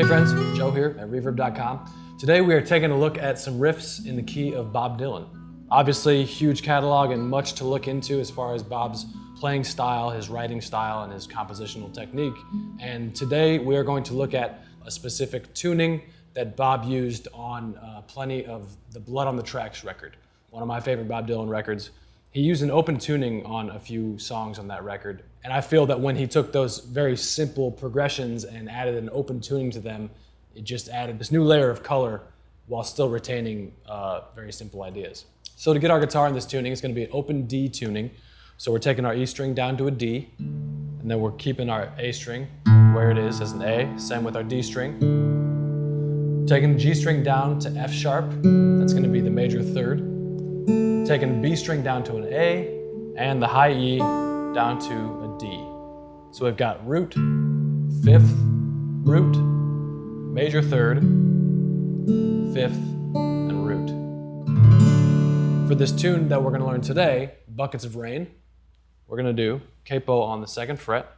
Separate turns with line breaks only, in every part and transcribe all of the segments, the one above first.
Hey friends, Joe here at Reverb.com. Today we are taking a look at some riffs in the key of Bob Dylan. Obviously, huge catalog and much to look into as far as Bob's playing style, his writing style, and his compositional technique. And today we are going to look at a specific tuning that Bob used on plenty of the Blood on the Tracks record, one of my favorite Bob Dylan records. He used an open tuning on a few songs on that record, and I feel that when he took those very simple progressions and added an open tuning to them, it just added this new layer of color while still retaining very simple ideas. So to get our guitar in this tuning, it's going to be an open D tuning. So we're taking our E string down to a D, and then we're keeping our A string where it is as an A, same with our D string. Taking the G string down to F sharp, that's going to be the major third. Taking B string down to an A, and the high E down to a D. So we've got root, fifth, root, major third, fifth, and root. For this tune that we're going to learn today, Buckets of Rain, we're going to do Capo on the 2nd fret.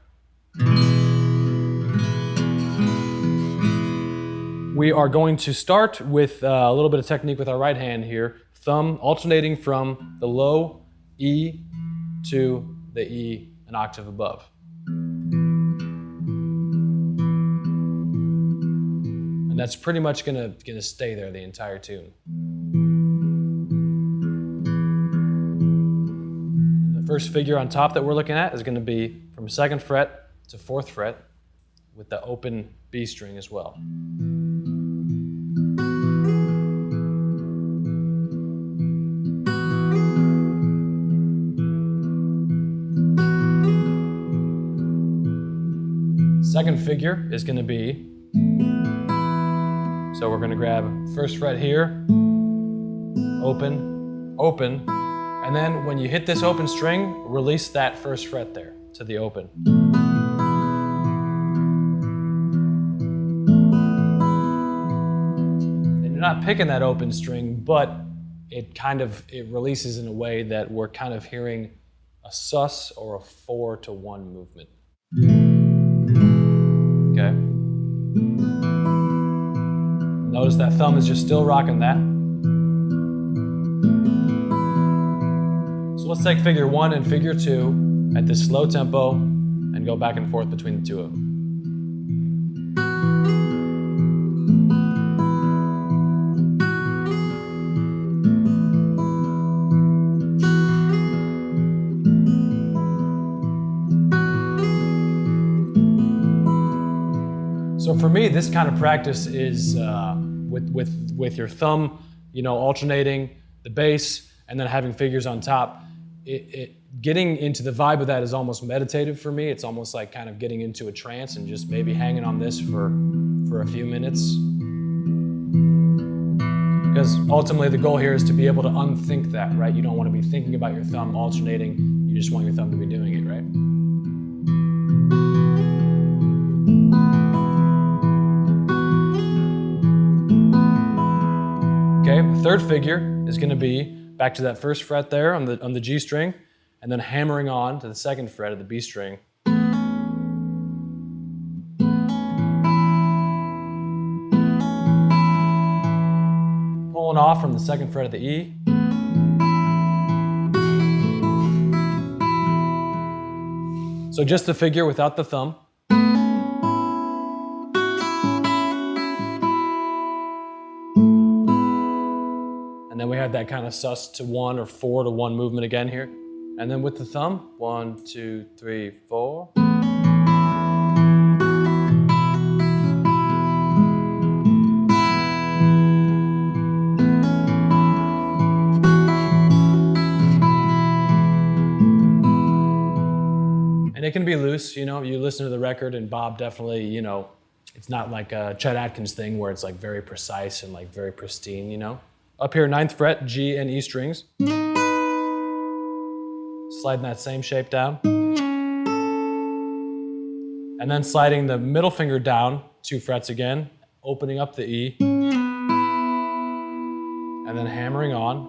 We are going to start with a little bit of technique with our right hand here, thumb alternating from the low E to the E an octave above. And that's pretty much gonna stay there the entire tune. The first figure on top that we're looking at is gonna be from 2nd fret to 4th fret with the open B string as well. Second figure is going to be, so we're going to grab 1st fret here, open, open, and then when you hit this open string, release that 1st fret there to the open. And you're not picking that open string, but it releases in a way that we're kind of hearing a sus or a 4-to-1 movement. Okay. Notice that thumb is just still rocking that. So let's take figure 1 and figure 2 at this slow tempo and go back and forth between the two of them. So for me, this kind of practice is with your thumb, alternating the bass and then having figures on top. Getting into the vibe of that is almost meditative for me. It's almost like kind of getting into a trance and just maybe hanging on this for a few minutes. Because ultimately the goal here is to be able to unthink that, right? You don't want to be thinking about your thumb alternating. You just want your thumb to be doing it, right? Okay, the third figure is going to be back to that 1st fret there on the G string, and then hammering on to the 2nd fret of the B string. Pulling off from the 2nd fret of the E. So just the figure without the thumb. And then we have that kind of sus-to-1 or 4-to-1 movement again here. And then with the thumb, 1, 2, 3, 4. And it can be loose, you listen to the record and Bob definitely, it's not like a Chet Atkins thing where it's like very precise and like very pristine, Up here, 9th fret, G and E strings. Sliding that same shape down. And then sliding the middle finger down 2 frets again, opening up the E. And then hammering on.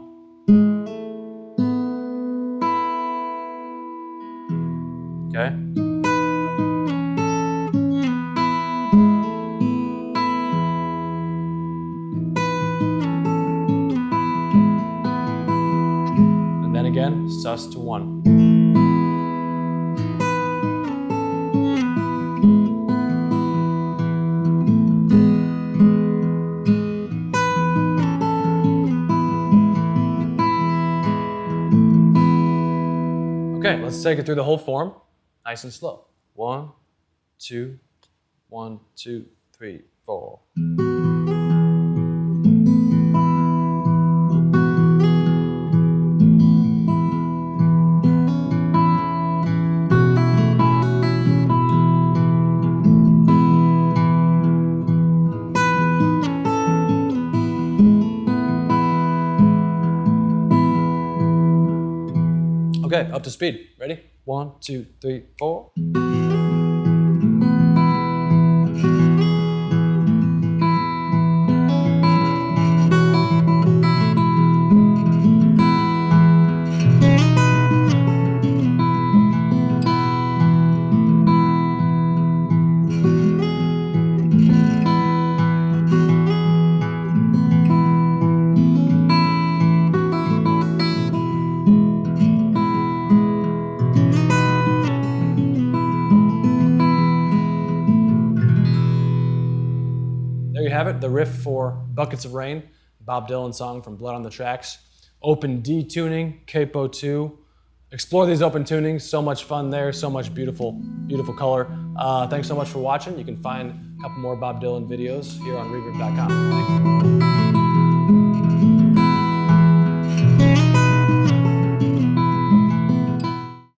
Okay. sus to 1. Okay, let's take it through the whole form, nice and slow. 1, 2, 1, 2, 3, 4. Okay, up to speed. Ready? 1, 2, 3, 4. There you have it, the riff for Buckets of Rain, Bob Dylan song from Blood on the Tracks. Open D tuning, Capo 2. Explore these open tunings, so much fun there, so much beautiful, beautiful color. Thanks so much for watching. You can find a couple more Bob Dylan videos here on Reverb.com. Thanks.